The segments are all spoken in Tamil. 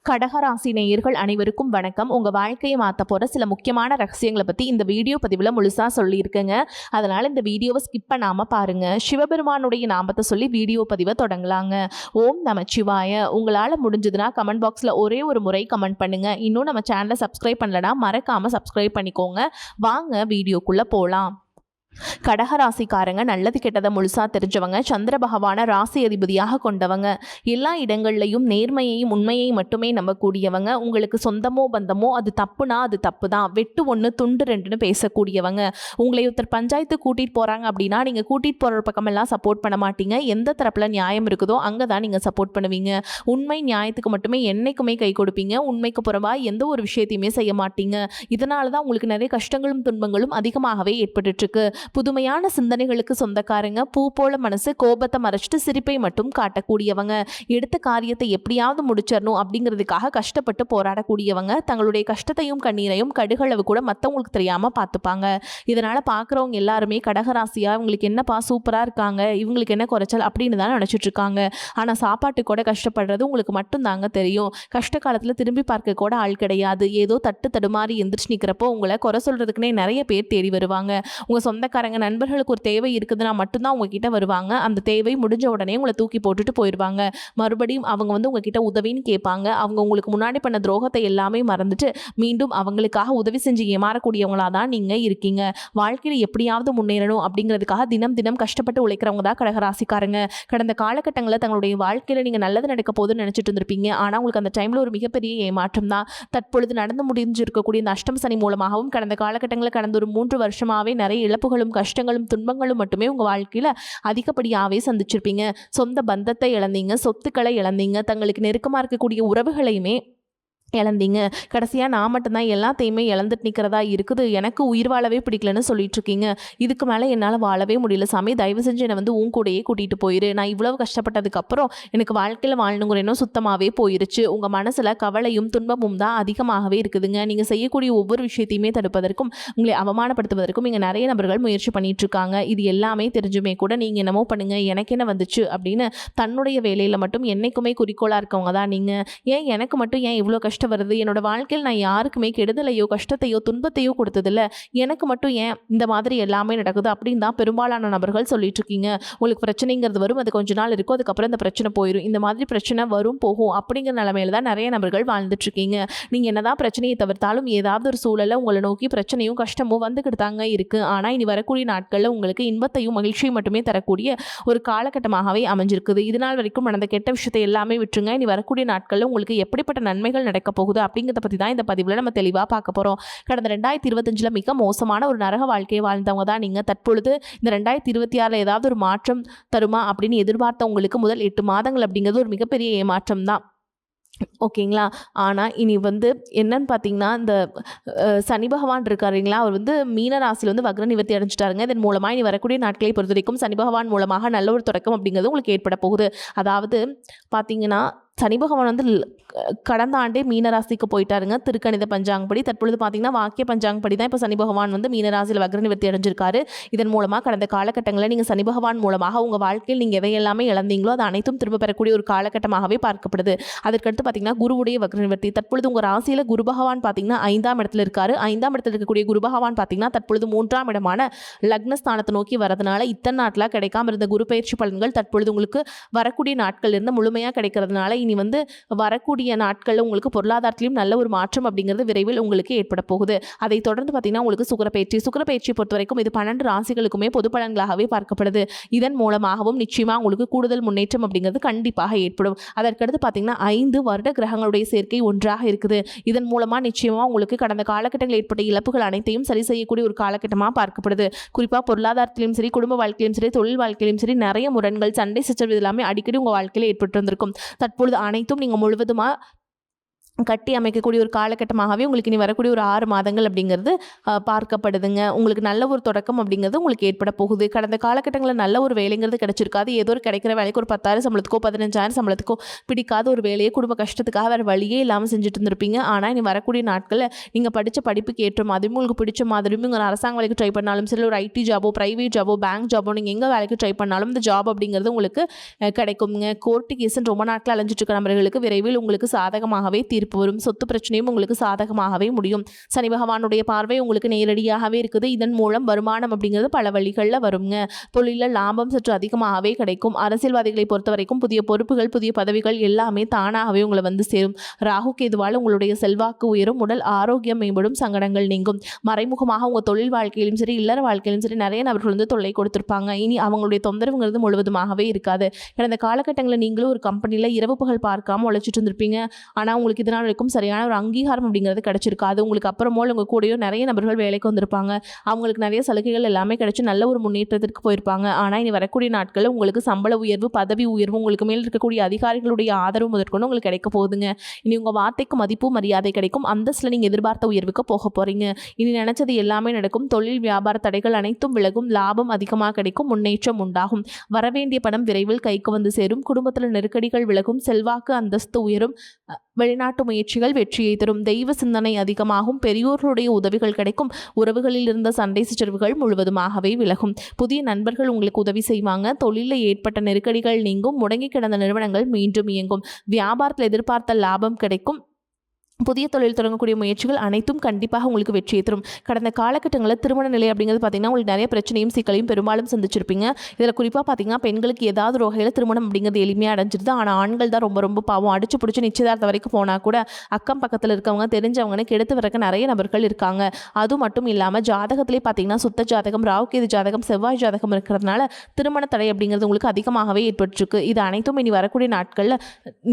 கடகராசி நேயர்கள் அனைவருக்கும் வணக்கம். உங்கள் வாழ்க்கையை மாற்ற போகிற சில முக்கியமான ரகசியங்களை பற்றி இந்த வீடியோ பதிவில் முழுசாக சொல்லியிருக்கேங்க. அதனால் இந்த வீடியோவை ஸ்கிப் பண்ணாமல் பாருங்கள். சிவபெருமானுடைய நாமத்தை சொல்லி வீடியோ பதிவை தொடங்கலாங்க. ஓம் நமச்சிவாய. உங்களால் முடிஞ்சதுன்னா கமெண்ட் பாக்ஸில் ஒரே ஒரு முறை கமெண்ட் பண்ணுங்கள். இன்னும் நம்ம சேனலை சப்ஸ்கிரைப் பண்ணலன்னா மறக்காமல் சப்ஸ்கிரைப் பண்ணிக்கோங்க. வாங்க வீடியோக்குள்ளே போகலாம். கடகராசிக்காரங்க நல்லது கெட்டதை முழுசாக தெரிஞ்சவங்க. சந்திர பகவான ராசி அதிபதியாக கொண்டவங்க. எல்லா இடங்கள்லையும் நேர்மையையும் உண்மையையும் மட்டுமே நம்பக்கூடியவங்க. உங்களுக்கு சொந்தமோ பந்தமோ அது தப்புனா அது தப்பு தான், வெட்டு ஒன்று துண்டு ரெண்டுன்னு பேசக்கூடியவங்க. உங்களை ஒருத்தர் பஞ்சாயத்து கூட்டிகிட்டு போகிறாங்க அப்படின்னா நீங்கள் கூட்டிகிட்டு போகிற பக்கமெல்லாம் சப்போர்ட் பண்ண மாட்டீங்க. எந்த தரப்பில் நியாயம் இருக்குதோ அங்கே தான் நீங்கள் சப்போர்ட் பண்ணுவீங்க. உண்மை நியாயத்துக்கு மட்டுமே என்றைக்குமே கை கொடுப்பீங்க. உண்மைக்கு புறம்பா எந்த ஒரு விஷயத்தையுமே செய்ய மாட்டீங்க. இதனால தான் உங்களுக்கு நிறைய கஷ்டங்களும் துன்பங்களும் அதிகமாகவே ஏற்பட்டுருக்கு. புதுமையான சிந்தனைகளுக்கு சொந்தக்காரங்க. பூ போல மனசு, கோபத்தை மறைச்சிட்டு சிரிப்பை மட்டும் காட்டக்கூடியவங்க. எடுத்த காரியத்தை எப்படியாவது முடிச்சிடணும் அப்படிங்கிறதுக்காக கஷ்டப்பட்டு போராடக்கூடியவங்க. தங்களுடைய கஷ்டத்தையும் கண்ணீரையும் கடுகளவு கூட மற்றவங்களுக்கு தெரியாமல் பார்த்துப்பாங்க. இதனால் பார்க்குறவங்க எல்லாருமே கடகராசியாக இவங்களுக்கு என்னப்பா சூப்பராக இருக்காங்க, இவங்களுக்கு என்ன குறைச்சல் அப்படின்னு தான் நினச்சிட்டு இருக்காங்க. ஆனால் சாப்பாட்டு கூட கஷ்டப்படுறது உங்களுக்கு மட்டும் தாங்க தெரியும். கஷ்ட காலத்தில் திரும்பி பார்க்க கூட ஆள் கிடையாது. ஏதோ தட்டு தடுமாறி எந்திரிச்சு நிற்கிறப்போ உங்களை குறை சொல்கிறதுக்குனே நிறைய பேர் தேடி வருவாங்க. உங்கள் சொந்தக்காரங்க நண்பர்களுக்கு ஒரு தேவை இருக்குதுன்னா மட்டும்தான் உங்ககிட்ட வருவாங்க. அந்த தேவை முடிஞ்ச உடனே உங்களை தூக்கி போட்டுட்டு போயிடுவாங்க. மறுபடியும் அவங்க உங்ககிட்ட உதவின்னு கேட்பாங்க. அவங்க உங்களுக்கு முன்னாடி பண்ண துரோகத்தை எல்லாமே மறந்துட்டு மீண்டும் அவங்களுக்காக உதவி செஞ்சு ஏமாறக்கூடியவங்களா தான் நீங்கள் இருக்கீங்க. வாழ்க்கையில் எப்படியாவது முன்னேறணும் அப்படிங்கிறதுக்காக தினம் தினம் கஷ்டப்பட்டு உழைக்கிறவங்க தான் கடகராசிக்காரங்க. கடந்த காலகட்டங்களில் தங்களுடைய வாழ்க்கையில் நீங்கள் நல்லது நடக்க போதுன்னு நினச்சிட்டு இருந்திருப்பீங்க. ஆனால் உங்களுக்கு அந்த டைமில் ஒரு மிகப்பெரிய ஏமாற்றம் தான். தற்பொழுது நடந்து முடிஞ்சிருக்கக்கூடிய இந்த அஷ்டம சனி மூலமாகவும் கடந்த காலகட்டங்களில் கடந்த ஒரு 3 வருஷமாகவே நிறைய இழப்புகளும் கஷ்டங்களும் துன்பங்களும் மட்டுமே உங்கள் வாழ்க்கையில் அதிகப்படியாகவே சந்திச்சிருப்பீங்க. சொந்த பந்தத்தை இழந்தீங்க, சொத்துக்களை இழந்தீங்க, தங்களுக்கு நெருக்கமாக இருக்கக்கூடிய உறவுகளையுமே இழந்தீங்க. கடைசியாக நான் மட்டும்தான் எல்லாத்தையுமே இழந்துட்டு நிற்கிறதா இருக்குது, எனக்கு உயிர் வாழவே பிடிக்கலன்னு சொல்லிட்டு இருக்கீங்க. இதுக்கு மேலே என்னால் வாழவே முடியல சாமி, தயவு செஞ்சு என்னை உன் கூடையே கூட்டிகிட்டு போயிரு. நான் இவ்வளவு கஷ்டப்பட்டதுக்கப்புறம் எனக்கு வாழ்க்கையில் வாழணுங்கிற எண்ணம் சுத்தமாகவே போயிருச்சு. உங்கள் மனசில் கவலையும் துன்பமும் தான் அதிகமாகவே இருக்குதுங்க. நீங்கள் செய்யக்கூடிய ஒவ்வொரு விஷயத்தையுமே தடுப்பதற்கும் உங்களை அவமானப்படுத்துவதற்கும் இங்கே நிறைய நபர்கள் முயற்சி பண்ணிட்டு இருக்காங்க. இது எல்லாமே தெரிஞ்சுமே கூட நீங்கள் என்னமோ பண்ணுங்க, எனக்கு என்ன வந்துச்சு அப்படின்னு தன்னுடைய வேலையில் மட்டும் என்னைக்குமே குறிக்கோளாக இருக்கவங்க தான் நீங்கள். ஏன் எனக்கு மட்டும் ஏன் இவ்வளோ கஷ்டம் வருது, என்னோட வாழ்க்கையில் நான் யாருக்குமே கெடுதலையோ கஷ்டத்தையோ துன்பத்தையோ கொடுத்ததில்ல, எனக்கு மட்டும் ஏன் இந்த மாதிரி எல்லாமே நடக்குது அப்படின்னு தான் பெரும்பாலான நபர்கள் சொல்லிட்டு இருக்கீங்க. உங்களுக்கு பிரச்சனைங்கிறது வரும், அது கொஞ்ச நாள் இருக்கும், அதுக்கப்புறம் இந்த பிரச்சனை போயிடும். இந்த மாதிரி பிரச்சனை வரும் போகும் அப்படிங்கிற நிலைமையில தான் நிறைய நபர்கள் வாழ்ந்துட்டு இருக்கீங்க. நீங்க என்னதான் பிரச்சனையை தவிர்த்தாலும் ஏதாவது ஒரு சூழலை உங்களை நோக்கி பிரச்சனையும் கஷ்டமும் வந்துக்கிட்டு தாங்க இருக்கு. ஆனால் இனி வரக்கூடிய நாட்களில் உங்களுக்கு இன்பத்தையும் மகிழ்ச்சியும் மட்டுமே தரக்கூடிய ஒரு காலகட்டமாகவே அமைஞ்சிருக்குது. இதனால் வரைக்கும் நடந்த கெட்ட விஷயத்தை எல்லாமே விட்டுருங்க. இனி வரக்கூடிய நாட்களில் உங்களுக்கு எப்படிப்பட்ட நன்மைகள் நடக்க போகுது அப்படிங்கிறத பற்றி தான் இந்த பதிவில் நம்ம தெளிவாக பார்க்க போகிறோம். கடந்த 2025 மிக மோசமான ஒரு நரக வாழ்க்கையை வாழ்ந்தவங்க தான் நீங்கள். தற்பொழுது இந்த 2026 ஏதாவது ஒரு மாற்றம் தருமா அப்படின்னு எதிர்பார்த்தவங்களுக்கு முதல் 8 மாதங்கள் அப்படிங்கிறது ஒரு மிகப்பெரிய ஏமாற்றம் தான். ஓகேங்களா. ஆனால் இனி என்னன்னு பார்த்தீங்கன்னா, இந்த சனி பகவான் இருக்காருங்களா, அவர் மீன ராசியில் வக்ர நிவர்த்தி அடைஞ்சிட்டாருங்க. இதன் மூலமாக இனி வரக்கூடிய நாட்களை பொறுத்த வரைக்கும் சனி பகவான் மூலமாக நல்ல ஒரு தொடக்கம் அப்படிங்கிறது உங்களுக்கு ஏற்பட போகுது. அதாவது பார்த்தீங்கன்னா சனி பகவான் கடந்த ஆண்டே மீனராசிக்கு போயிட்டாருங்க திருக்கணித பஞ்சாங்கப்படி. தற்பொழுது பார்த்தீங்கன்னா வாக்கிய பஞ்சாங்கப்படி தான் இப்போ சனி பகவான் மீனராசியில் வக்ர நிவர்த்தி அடைஞ்சிருக்காரு. இதன் மூலமாக கடந்த காலகட்டங்களில் நீங்கள் சனி பகவான் மூலமாக உங்கள் வாழ்க்கையில் நீங்கள் எதையெல்லாமே இழந்தீங்களோ அது அனைத்தும் திரும்ப பெறக்கூடிய ஒரு காலகட்டமாகவே பார்க்கப்படுது. அதற்கடுத்து பார்த்தீங்கன்னா குருவுடைய வக்ர நிவர்த்தி. தற்பொழுது உங்கள் ராசியில் குரு பகவான் பார்த்தீங்கன்னா 5ஆம் இடத்துல இருக்காரு. 5ஆம் இடத்துல இருக்கக்கூடிய குரு பகவான் பார்த்தீங்கன்னா தற்பொழுது 3ஆம் இடமான லக்னஸ்தானத்தை நோக்கி வரதுனால இத்தனை நாட்டில் கிடைக்காம இருந்த குரு பயிற்சி பலன்கள் தற்பொழுது உங்களுக்கு வரக்கூடிய நாட்கள் இருந்து முழுமையாக கிடைக்கிறதுனால இனி வரக்கூடிய நாட்களில் உங்களுக்கு பொருளாதாரத்திலும் நல்ல ஒரு மாற்றம் அப்படிங்கிறது விரைவில் உங்களுக்கு ஏற்பட போகுது. அதை தொடர்ந்து பார்த்தீங்கன்னா உங்களுக்கு சுக்கிரப்பெயர்ச்சியை பொறுத்த வரைக்கும் இது 12 ராசிகளுக்குமே பொது பலன்களாகவே பார்க்கப்படுது. இதன் மூலமாகவும் நிச்சயமாக உங்களுக்கு கூடுதல் முன்னேற்றம் அப்படிங்கிறது கண்டிப்பாக ஏற்படும். அதற்கடுத்து பார்த்தீங்கன்னா 5 வருட கிரகங்களுடைய சேர்க்கை ஒன்றாக இருக்குது. இதன் மூலமாக நிச்சயமாக உங்களுக்கு கடந்த காலகட்டங்களில் ஏற்பட்ட இழப்புகள் அனைத்தையும் சரி செய்யக்கூடிய ஒரு காலகட்டமாக பார்க்கப்படுது. குறிப்பாக பொருளாதாரத்திலும் சரி, குடும்ப வாழ்க்கையிலும் சரி, தொழில் வாழ்க்கையிலும் சரி நிறைய முரண்கள், சண்டை சச்சரவு எல்லாமே அடிக்கடி உங்கள் வாழ்க்கையில் ஏற்பட்டு வந்திருக்கும். தற்பொழுது அனைத்தும் நீங்கள் முழுவதுமாக கட்டி அமைக்கக்கூடிய ஒரு காலகட்டமாகவே உங்களுக்கு இனி வரக்கூடிய ஒரு 6 மாதங்கள் அப்படிங்கிறது பார்க்கப்படுதுங்க. உங்களுக்கு நல்ல ஒரு தொடக்கம் அப்படிங்கிறது உங்களுக்கு ஏற்பட போகுது. கடந்த காலகட்டங்களில் நல்ல ஒரு வேலைங்கிறது கிடைச்சிருக்காது. ஏதோ ஒரு கிடைக்கிற வேலைக்கு ஒரு 10,000 சம்பளத்துக்கோ 15,000 சம்பளத்துக்கோ பிடிக்காத ஒரு வேலையை குடும்ப கஷ்டத்துக்காக வேறு வழியே இல்லாமல் செஞ்சுட்டு இருந்திருப்பீங்க. ஆனால் இனி வரக்கூடிய நாட்களில் நீங்கள் படித்த படிப்புக்கு ஏற்ற மாதிரியும் உங்களுக்கு பிடிச்ச மாதிரியும் ஒரு அரசாங்க வேலைக்கு ட்ரை பண்ணாலும் சரி, ஒரு ஐடி ஜாபோ, ப்ரைவேட் ஜாபோ, பேங்க் ஜாபோ, நீங்கள் எங்கே வேலைக்கு ட்ரை பண்ணாலும் இந்த ஜாப் அப்படிங்கிறது உங்களுக்கு கிடைக்குங்க. கோர்ட்டு கேஸுன்னு ரொம்ப நாட்கள் அலைஞ்சிட்டு இருக்க நபர்களுக்கு விரைவில் உங்களுக்கு சாதகமாகவே தீர்ப்பு வரும். சொத்து பிரச்சனையும் உங்களுக்கு சாதகமாகவே முடியும். சனி பகவானுடைய பார்வை உங்களுக்கு நேரடியாகவே இருக்குது. இதன் மூலம் வருமானம் அப்படிங்கிறது பல வழிகளில் வருங்க. தொழிலில் லாபம் சற்று அதிகமாகவே கிடைக்கும். அரசியல்வாதிகளை பொறுத்த வரைக்கும் புதிய பொறுப்புகள், புதிய பதவிகள் எல்லாமே தானாகவே உங்களை வந்து சேரும். ராகு கேதுவால் உங்களுடைய செல்வாக்கு உயரும், உடல் ஆரோக்கியம் மேம்படும், சங்கடங்கள் நீங்கும். மறைமுகமாக உங்கள் தொழில் வாழ்க்கையிலும் சரி, இல்லற வாழ்க்கையிலும் சரி நிறைய நபர்கள் வந்து தொல்லை கொடுத்திருப்பாங்க. இனி அவங்களுடைய தொந்தரவுங்கிறது முழுவதுமாகவே இருக்காது. கடந்த காலகட்டங்களில் நீங்களும் ஒரு கம்பெனியில் இரவு பகல் பார்க்காம உழைச்சிட்டு இருந்திருப்பீங்க. ஆனால் உங்களுக்கு இதனால் வரைக்கும் சரியான ஒரு அங்கீகாரம் அப்படிங்கிறது கிடைச்சிருக்காது. உங்களுக்கு அப்புறமோ உங்கள் கூடயோ நிறைய நபர்கள் வேலைக்கு வந்திருப்பாங்க. அவங்களுக்கு நிறைய சலுகைகள் எல்லாமே கிடைச்சி நல்ல ஒரு முன்னேற்றத்திற்கு போயிருப்பாங்க. ஆனால் இனி வரக்கூடிய நாட்களில் உங்களுக்கு சம்பள உயர்வு, பதவி உயர்வு, உங்களுக்கு மேல் இருக்கக்கூடிய அதிகாரிகளுடைய ஆதரவு முதற்கொண்டு உங்களுக்கு கிடைக்க போகுதுங்க. இனி உங்கள் வார்த்தைக்கு மதிப்பு மரியாதை கிடைக்கும். அந்தஸ்தில் நீங்கள் எதிர்பார்த்த உயர்வுக்கு போக போகிறீங்க. இனி நினைச்சது எல்லாமே நடக்கும். தொழில் வியாபார தடைகள் அனைத்தும் விலகும். லாபம் அதிகமாக கிடைக்கும். முன்னேற்றம் உண்டாகும். வரவேண்டிய பணம் விரைவில் கைக்கு வந்து சேரும். குடும்பத்தில் நெருக்கடிகள் விலகும். செல்வாக்கு அந்தஸ்து உயரும். வெளிநாட்டு முயற்சிகள் வெற்றியை தரும். தெய்வ சிந்தனை அதிகமாகும். பெரியோர்களுடைய உதவிகள் கிடைக்கும். உறவுகளில் இருந்த சண்டை சச்சரவுகள் முழுவதுமாகவே விலகும். புதிய நண்பர்கள் உங்களுக்கு உதவி செய்வாங்க. தொழிலில் ஏற்பட்ட நெருக்கடிகள் நீங்கும். முடங்கி கிடந்த நிறுவனங்கள் மீண்டும் இயங்கும். வியாபாரத்தில் எதிர்பார்த்த லாபம் கிடைக்கும். புதிய தொழில் தொடங்கக்கூடிய முயற்சிகள் அனைத்தும் கண்டிப்பாக உங்களுக்கு வெற்றியை தரும். கடந்த காலகட்டங்களில் திருமண நிலை அப்படிங்கிறது பார்த்தீங்கன்னா உங்களுக்கு நிறைய பிரச்சனையும் சிக்கலையும் பெரும்பாலும் சந்திச்சிருப்பீங்க. இதில் குறிப்பாக பார்த்தீங்கன்னா பெண்களுக்கு ஏதாவது ஒரு வகையில் திருமணம் அப்படிங்கிறது எளிமையாக அடைஞ்சிருது. ஆனால் ஆண்கள் தான் ரொம்ப ரொம்ப பாவம். அடிச்சு பிடிச்சி நிச்சயதார்த்தம் வரைக்கும் போனால் கூட அக்கம் பக்கத்தில் இருக்கவங்க தெரிஞ்சவங்கன்னு கெடுத்து வரக்க நிறைய நபர்கள் இருக்காங்க. அது மட்டும் இல்லாமல் ஜாதகத்திலே பார்த்தீங்கன்னா சுத்த ஜாதகம், ராகுகேது ஜாதகம், செவ்வாய் ஜாதகம் இருக்கிறதுனால திருமண தடை அப்படிங்கிறது உங்களுக்கு அதிகமாகவே ஏற்பட்டிருக்கு. இது அனைத்தும் இனி வரக்கூடிய நாட்களில்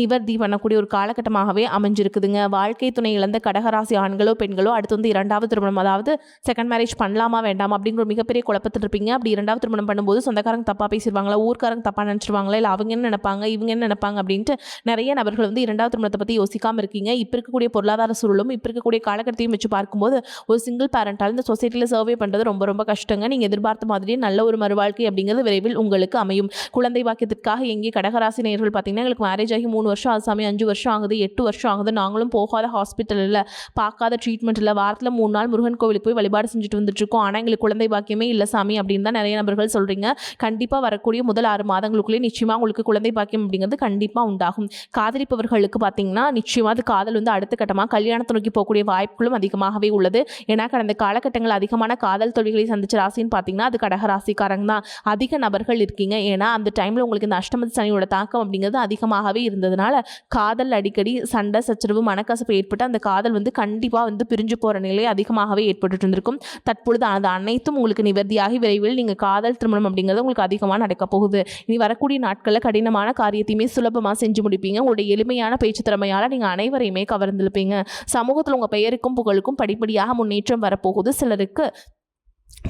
நிவர்த்தி பண்ணக்கூடிய ஒரு காலகட்டமாகவே அமைஞ்சிருக்குதுங்க. வாழ்க்கை துணை இழந்த கடகராசி ஆண்களோ பெண்களோ அடுத்து வந்து 2வது திருமணம், அதாவது செகண்ட் மேரேஜ் பண்ணலாமா வேண்டாமா அப்படிங்கிற ஒரு மிகப்பெரிய குழப்பத்தில் இருப்பீங்க. அப்படி 2வது திருமணம் பண்ணும்போது சொந்தக்காரங்க தப்பாக பேசிடுவாங்களா, ஊர்க்காரங்க தப்பாக நினச்சிருவாங்களா, இல்லை அவங்க என்ன நினைப்பாங்க, இவங்க என்ன நினைப்பாங்க அப்படின்ட்டு நிறைய நபர்கள் வந்து 2வது திருமணத்தை பற்றி யோசிக்காமல் இருக்கீங்க. இப்போ இருக்கக்கூடிய பொருளாதார சூழலும் இப்போ இருக்கக்கூடிய காலகட்டத்தையும் வச்சு பார்க்கும்போது ஒரு சிங்கிள் பேரண்டால் இந்த சொசைட்டியில் சர்வே பண்ணுறது ரொம்ப ரொம்ப கஷ்டங்க. நீங்கள் எதிர்பார்த்த மாதிரியே நல்ல ஒரு மறுவாழ்க்கை அப்படிங்கிறது விரைவில் உங்களுக்கு அமையும். குழந்தை பாக்கியத்திற்காக எங்கே கடகராசி நேயர்கள் பார்த்தீங்கன்னா எங்களுக்கு மேரேஜ் ஆகி 3 வருஷம் ஆகுது சாமி, 5 வருஷம் ஆகுது, 8 வருஷம் ஆகுது, நாங்களும் போகாத ஹாஸ்பிட்டலில் பார்க்காத ட்ரீட்மெண்ட் இல்லை, வாரத்தில் 3 நாள் முருகன் கோவிலுக்கு போய் வழிபாடு செஞ்சுட்டு வந்துட்டுருக்கோம், ஆனால் எங்களுக்கு குழந்தை பாக்கியமே இல்லை சாமி அப்படின்னு தான் நிறைய நபர்கள் சொல்கிறீங்க. கண்டிப்பாக வரக்கூடிய முதல் 6 மாதங்களுக்குள்ளே நிச்சயமாக உங்களுக்கு குழந்தை பாக்கியம் அப்படிங்கிறது கண்டிப்பாக உண்டாகும். காதலிப்பவர்களுக்கு பார்த்தீங்கன்னா நிச்சயமாக அது காதல் வந்து அடுத்த கட்டமாக கல்யாணத்தை நோக்கி போகக்கூடிய வாய்ப்புகளும் அதிகமாகவே உள்ளது. ஏன்னா கடந்த காலகட்டங்கள் அதிகமான காதல் தொழில்களை சந்திச்ச ராசின்னு பார்த்தீங்கன்னா அது கடகராசிக்காரங்க தான். அதிக நபர்கள் இருக்கீங்க. ஏன்னா அந்த டைமில் உங்களுக்கு இந்த அஷ்டமத்து சனியோட தாக்கம் அப்படிங்கிறது அதிகமாகவே இருந்ததுனால காதல் அடிக்கடி சண்டை சச்சரவு மனக்கசப்பு ஏற்பட்டு அந்த காதல் வந்து கண்டிப்பாக வந்து பிரிஞ்சு போகிற நிலை அதிகமாகவே ஏற்பட்டு இருந்திருக்கும். தற்பொழுது அது அனைத்தும் உங்களுக்கு நிவர்த்தியாகி விரைவில் நீங்கள் காதல் திருமணம் அப்படிங்கிறது உங்களுக்கு அதிகமாக நடக்க போகுது. இனி வரக்கூடிய நாட்களில் கடினமான காரியத்தையுமே சுலபமாக செஞ்சு முடிப்பீங்க. உங்களுடைய எளிமையான பேச்சு திறமையால் நீங்கள் அனைவரையுமே கவர்ந்திருப்பீங்க. சமூகத்தில் உங்கள் பெயருக்கும் புகழுக்கும் படிப்படியாக முன்னேற்றம் வரப்போகுது. சிலருக்கு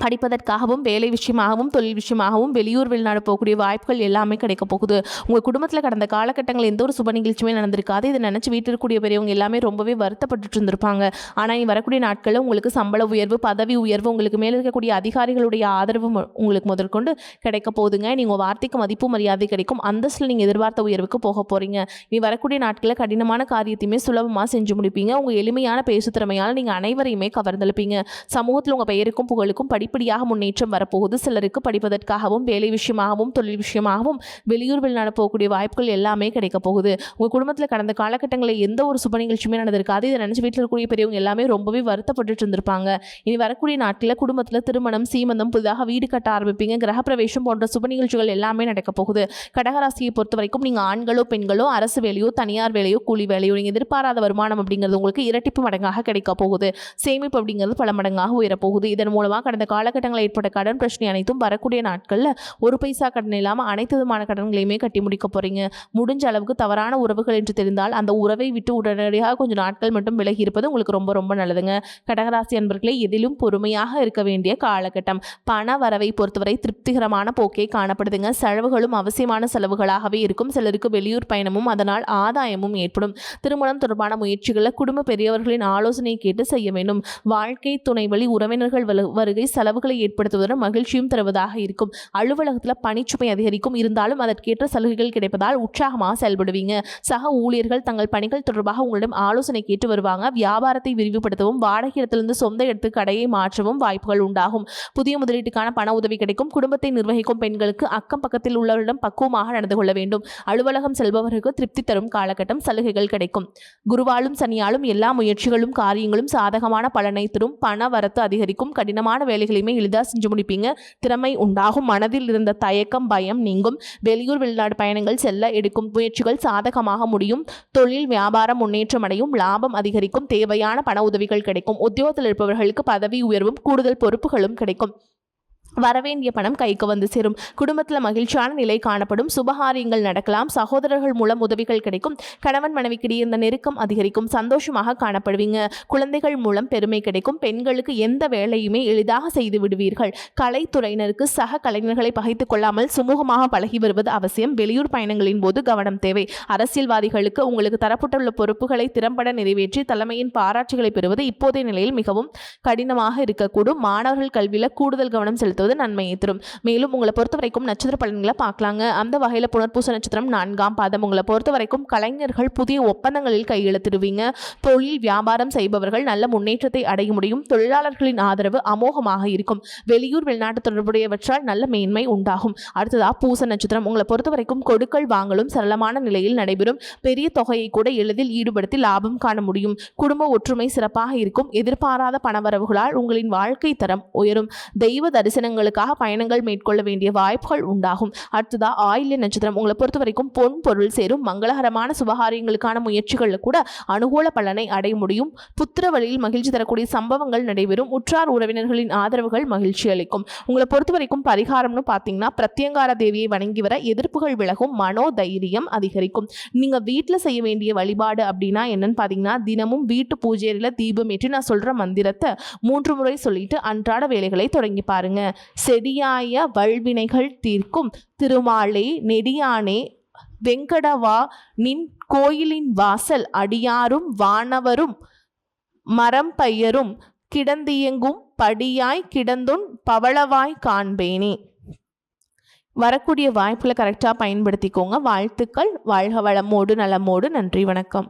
படிப்பதற்காகவும் வேலை விஷயமாகவும் தொழில் விஷயமாகவும் வெளியூர் வெளிநாடு போகக்கூடிய வாய்ப்புகள் எல்லாமே கிடைக்க போகுது. உங்கள் குடும்பத்தில் கடந்த காலகட்டங்களில் எந்த ஒரு சுப நிகழ்ச்சியுமே நடந்திருக்காது. இதை நினச்சி வீட்டில் இருக்கக்கூடிய பெரியவங்க எல்லாமே ரொம்பவே வருத்தப்பட்டு இருந்திருப்பாங்க. ஆனால் இனி வரக்கூடிய நாட்களில் உங்களுக்கு சம்பள உயர்வு, பதவி உயர்வு, உங்களுக்கு மேலே இருக்கக்கூடிய அதிகாரிகளுடைய ஆதரவு உங்களுக்கு முதற்கொண்டு கிடைக்க போகுதுங்க. நீங்கள் வார்த்தைக்கு மதிப்பு மரியாதை கிடைக்கும். அந்தஸ்தில் நீங்கள் எதிர்பார்த்த உயர்வுக்கு போக போகிறீங்க. இனி வரக்கூடிய நாட்களில் கடினமான காரியத்தையுமே சுலபமாக செஞ்சு முடிப்பீங்க. உங்கள் எளிமையான பேசு திறமையால் நீங்கள் அனைவரையுமே கவர்ந்தெழுப்பீங்க. சமூகத்தில் உங்கள் பெயருக்கும் புகழுக்கும் படிப்படியாக முன்னேற்றம் வரப்போகுது. சிலருக்கு படிப்பதற்காகவும் வேலை விஷயமாகவும் தொழில் விஷயமாகவும் வெளியூர் வெளிநாடு போகக்கூடிய வாய்ப்புகள் எல்லாமே கிடைக்க போகுது. உங்கள் குடும்பத்தில் கடந்த காலகட்டங்களில் எந்த ஒரு சுப நிகழ்ச்சியுமே நடந்திருக்காது. இதை நினச்சி வீட்டில் இருக்கக்கூடிய பெரியவங்க எல்லாமே ரொம்பவே வருத்தப்பட்டு இருந்திருப்பாங்க. இனி வரக்கூடிய நாட்களில் குடும்பத்தில் திருமணம், சீமந்தம், புதிதாக வீடு கட்ட ஆரம்பிப்பீங்க. கிரகப்பிரவேசம் போன்ற சுப நிகழ்ச்சிகள் எல்லாமே நடக்க போகுது. கடகராசியை பொறுத்த வரைக்கும் நீங்கள் ஆண்களோ பெண்களோ அரசு வேலையோ தனியார் வேலையோ கூலி வேலையோ நீங்கள் எதிர்பாராத வருமானம் அப்படிங்கிறது உங்களுக்கு இரட்டிப்பு மடங்காக கிடைக்க போகுது. சேமிப்பு அப்படிங்கிறது பல மடங்காக உயரப்போகுது. இதன் மூலமாக கடந்த கடந்த காலகட்டங்களில் ஏற்பட்ட கடன் பிரச்சனை அனைத்தும் வரக்கூடிய நாட்களில் ஒரு பைசா கடன் இல்லாமல் அனைத்து விதமான கடன்களையுமே கட்டி முடிக்க போகிறீங்க. முடிஞ்ச அளவுக்கு தவறான உறவுகள் என்று தெரிந்தால் அந்த உறவை விட்டு உடனடியாக கொஞ்சம் நாட்கள் மட்டும் விலகி இருப்பது உங்களுக்கு ரொம்ப ரொம்ப நல்லதுங்க. கடகராசி அன்பர்களே, எதிலும் பொறுமையாக இருக்க வேண்டிய காலகட்டம். பண வரவை பொறுத்தவரை திருப்திகரமான போக்கே காணப்படுதுங்க. செலவுகளும் அவசியமான செலவுகளாகவே இருக்கும். சிலருக்கு வெளியூர் பயணமும் அதனால் ஆதாயமும் ஏற்படும். திருமணம் தொடர்பான முயற்சிகளை குடும்ப பெரியவர்களின் ஆலோசனை கேட்டு செய்ய வேண்டும். வாழ்க்கை துணை வழி உறவினர்கள் வருகை செலவுகளை ஏற்படுத்துவதுடன் மகிழ்ச்சியும் தருவதாக இருக்கும். அலுவலகத்தில் பணிச்சுமை அதிகரிக்கும். இருந்தாலும் அதற்கேற்ற சலுகைகள் கிடைப்பதால் உற்சாகமாக செயல்படுவீங்க. சக ஊழியர்கள் தங்கள் பணிகள் தொடர்பாக உங்களிடம் ஆலோசனை கேட்டு வருவாங்க. வியாபாரத்தை விரிவுபடுத்தவும் வாடகை இடத்திலிருந்து சொந்த இடத்துக்கு கடையை மாற்றவும் வாய்ப்புகள் உண்டாகும். புதிய முதலீட்டுக்கான பண உதவி கிடைக்கும். குடும்பத்தை நிர்வகிக்கும் பெண்களுக்கு அக்கம் பக்கத்தில் உள்ளவர்களிடம் பக்குவமாக நடந்து கொள்ள வேண்டும். அலுவலகம் செல்பவர்களுக்கு திருப்தி தரும் காலகட்டம். சலுகைகள் கிடைக்கும். குருவாலும் சனியாலும் எல்லா முயற்சிகளும் காரியங்களும் சாதகமான பலனை தரும். பண வரத்து அதிகரிக்கும். கடினமான வேலைகளையுமே எளிதாக செஞ்சு முடிப்பீங்க. திறமை உண்டாகும். மனதில் இருந்த தயக்கம் பயம் நீங்கும். வெளியூர் வெளிநாடு பயணங்கள் செல்ல எடுக்கும் முயற்சிகள் சாதகமாக முடியும். தொழில் வியாபாரம் முன்னேற்றம் அடையும். லாபம் அதிகரிக்கும். தேவையான பண உதவிகள் கிடைக்கும். உத்தியோகத்தில் இருப்பவர்களுக்கு பதவி உயர்வும் கூடுதல் பொறுப்புகளும் கிடைக்கும். வரவேண்டிய பணம் கைக்கு வந்து சேரும். குடும்பத்தில் மகிழ்ச்சியான நிலை காணப்படும். சுபகாரியங்கள் நடக்கலாம். சகோதரர்கள் மூலம் உதவிகள் கிடைக்கும். கணவன் மனைவிக்கிடையே இந்த நெருக்கம் அதிகரிக்கும். சந்தோஷமாக காணப்படுவீங்க. குழந்தைகள் மூலம் பெருமை கிடைக்கும். பெண்களுக்கு எந்த வேலையுமே எளிதாக செய்து விடுவீர்கள். கலைத்துறையினருக்கு சக கலைஞர்களை பகைத்துக் கொள்ளாமல் சுமூகமாக பழகி வருவது அவசியம். வெளியூர் பயணங்களின் போது கவனம் தேவை. அரசியல்வாதிகளுக்கு உங்களுக்கு தரப்பட்டுள்ள பொறுப்புகளை திறம்பட நிறைவேற்றி தலைமையின் பாராட்டுகளை பெறுவது இப்போதைய நிலையில் மிகவும் கடினமாக இருக்கக்கூடும். மாணவர்கள் கல்வியில் கூடுதல் கவனம் செலுத்துவது நன்மையை தரும். மேலும் உங்களை பொறுத்த வரைக்கும் நட்சத்திர பலன்களை பார்க்கலாங்க. அந்த வகையில் புனர்பூச நட்சத்திரம் 4ஆம் பாதம். உங்களை பொறுத்த வரைக்கும் கலைஞர்கள் புதிய ஒப்பந்தங்களில் கையெழுத்திடுவீங்க. தொழில் வியாபாரம் செய்பவர்கள் நல்ல முன்னேற்றத்தை அடைய முடியும். தொழிலாளர்களின் ஆதரவு அமோகமாக இருக்கும். வெளியூர் வெளிநாட்டு தொடர்புடையவற்றால் நல்ல மேன்மை உண்டாகும். அடுத்ததா பூச நட்சத்திரம். உங்களை பொறுத்த வரைக்கும் கொடுக்கல் வாங்கலும் சரளமான நிலையில் நடைபெறும். பெரிய தொகையை கூட எளிதில் ஈடுபடுத்தி லாபம் காண முடியும். குடும்ப ஒற்றுமை சிறப்பாக இருக்கும். எதிர்பாராத பணவரவுகளால் உங்களின் வாழ்க்கை தரம் உயரும். தெய்வ தரிசனங்களுக்காக பயணங்கள் மேற்கொள்ள வேண்டிய வாய்ப்புகள் உண்டாகும். அடுத்ததா ஆயில்ய நட்சத்திரம். உங்களை பொறுத்த வரைக்கும் பொன் பொருள் சேரும். மங்களகரமான சுபகாரியங்களுக்கான முயற்சிகளில் கூட அனுகூல பலனை அடைய முடியும். புத்திர வழியில் மகிழ்ச்சி தரக்கூடிய சம்பவங்கள் நடைபெறும். உற்றார் உறவினர்களின் ஆதரவுகள் மகிழ்ச்சி அளிக்கும். உங்களை பொறுத்த வரைக்கும் பரிகாரம்னு பார்த்தீங்கன்னா பிரத்யங்கார தேவியை வணங்கி வர எதிர்ப்புகள் விலகும். மனோ தைரியம் அதிகரிக்கும். நீங்க வீட்டில் செய்ய வேண்டிய வழிபாடு அப்படின்னா என்னன்னு பார்த்தீங்கன்னா தினமும் வீட்டு பூஜையில தீபம் ஏற்றி நான் சொல்ற மந்திரத்தை 3 முறை சொல்லிட்டு அன்றாட வேலைகளை தொடங்கி பாருங்க. செடியாய வல்வினைகள் தீர்க்கும் திருமாலே நெடியானே வெங்கடவா நின் கோயிலின் வாசல் அடியாரும் வானவரும் மரம் பெயரும் கிடந்தியங்கும் படியாய் கிடந்துன் பவளவாய் காண்பேனே. வரக்கூடிய வாய்ப்புகளை கரெக்டாக பயன்படுத்திக்கோங்க. வாழ்த்துக்கள். வாழ்க வளமோடு நலமோடு. நன்றி, வணக்கம்.